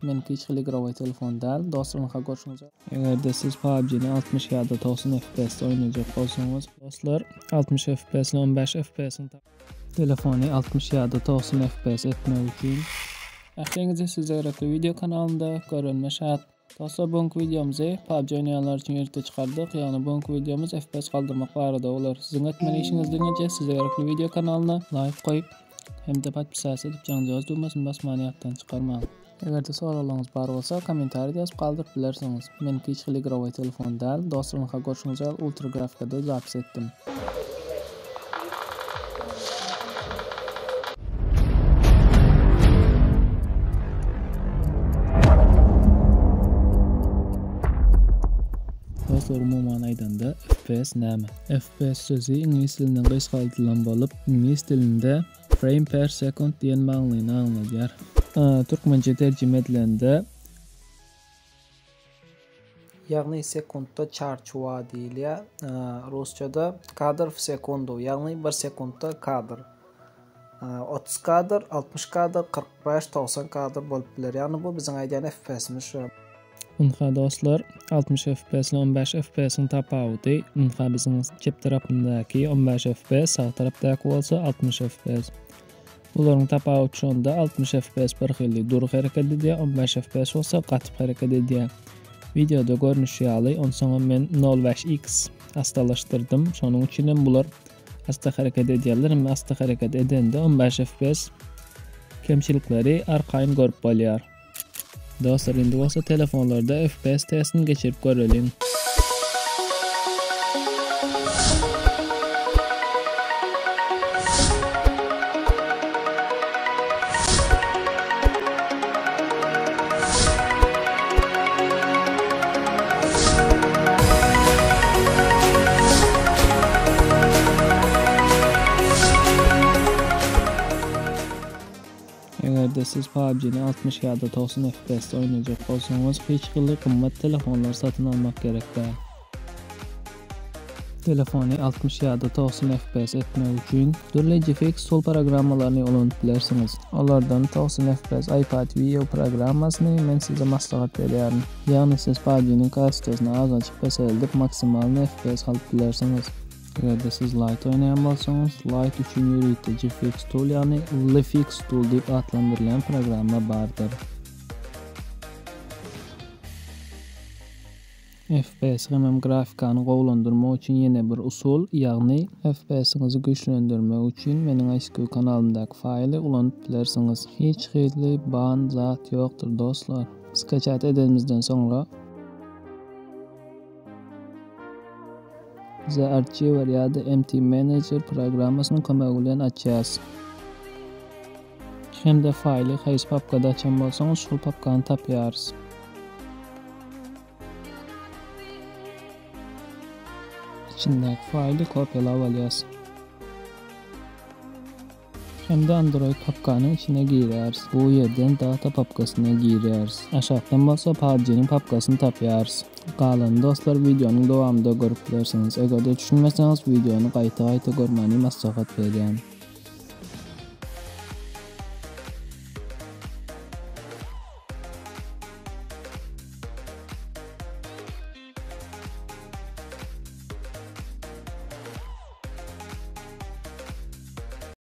Meniki hiç igrovay telefon değil. Dostlarınızla görüşmek üzere. Eğer de siz PUBG'ni 60 ya da 90 FPS oynayacak olsanız, dostlar 60 FPS ile 15 FPS'in telefonu 60 ya da 90 FPS etmek için Ahtengize size gerekli video kanalında görünme şart. Dostlar bugünkü videomuzu PUBG oynayanlar için yurtta çıkardık. Yani bugünkü videomuz FPS kaldırmak barada olur. Sizin etmeli işiniz dönünce size gerekli video kanalına like koyup hem de patpisas edip canınızı düğmesini basmaniyattan çıkarmayın. Eğer de sorularınız var olsa komentarda yazıp kaldırıp bilirsiniz. Meniki hiç igrovay telefon değil. Dostlarınızla görüşmek üzere. Ultra grafikada zapis ettim. Dostlar umuman aydanda FPS näme? FPS sözü ingliz tilinden gysgaltylan bolup, ingliz tilinde frame per second diyen maňlyny anladýar. Türkmence terjime edilende ýagny sekundda çarçuwa diýilýär. Rusçada kadr w sekundu, ýagny 1 sekundda kadr. 30 kadr, 60 kadr, 45, 90 kadr bolup biler. Ýagny bu biziň aýdýan FPS'imiz. Unha dostlar 60 FPS ile 15 FPS'in tapawuty. Unha biziň çep tarapyndaky 15 FPS, sağ tarapdaky bolsa 60 FPS. Bularyň tapawuty şonda 60 FPS bir hili duruq hereket edýär, 15 FPS bolsa gatyp hereket edýär. Videoda görnüş ýaly, onsoň men 0.5x astalaşdyrdym. Şonuň üçin bular asta hereket edýärler, hem asta hereket edende 15 FPS kemçilikleri arkaýyn görüp bolýar. Dostlar indi bolsa telefonlarda FPS testini geçirip görelim. Eğer de siz PUBG'ni 60 ya da 90 FPS oynayacak olsanız hiç kımmat telefonlar satın almak gerekli. Telefonu 60 ya da 90 FPS etmek için türlü GFX sol programmalarını olanıtlarsınız. Onlardan 90 FPS iPad video programmasını men size maslahat berýärim. Yani siz PUBG'nin kastasını az açıp basaryp maksimal FPS alıp bilersiniz. Eğer de siz Lite oynayan bolsanız, Lite üçün ýürüýte GFX tool yani LFX tool diýip adlandyrılan programma bardır. FPS hem grafikany gowlandyrmak üçin ýene bir usul, ýagny FPS-iňizi güýçlendirmek üçin meniň eski kanalymdaky faýly ulanyp bilersiňiz. Hiç hili ban zat ýokdur dostlar. Skaçat edendimizden soňra The Archiver ya da MT Manager programmasının kömegi bilen açýas. Hem de faýly haýsy papkada açan bolsaňyz şol papkany tapýarys. İçindäki faýly kopýalap alýas. Hem de Android papkanyň içine girýäris. Bu ýerden data papkasyna girýäris. Aşagdan bolsa PUBG'niň papkasyny tapýarys. Galan dostlar videonun dowamında görüp bilersiňiz. Eger de düşünmeseňiz videonu gaýta görmäni maslahat berýän.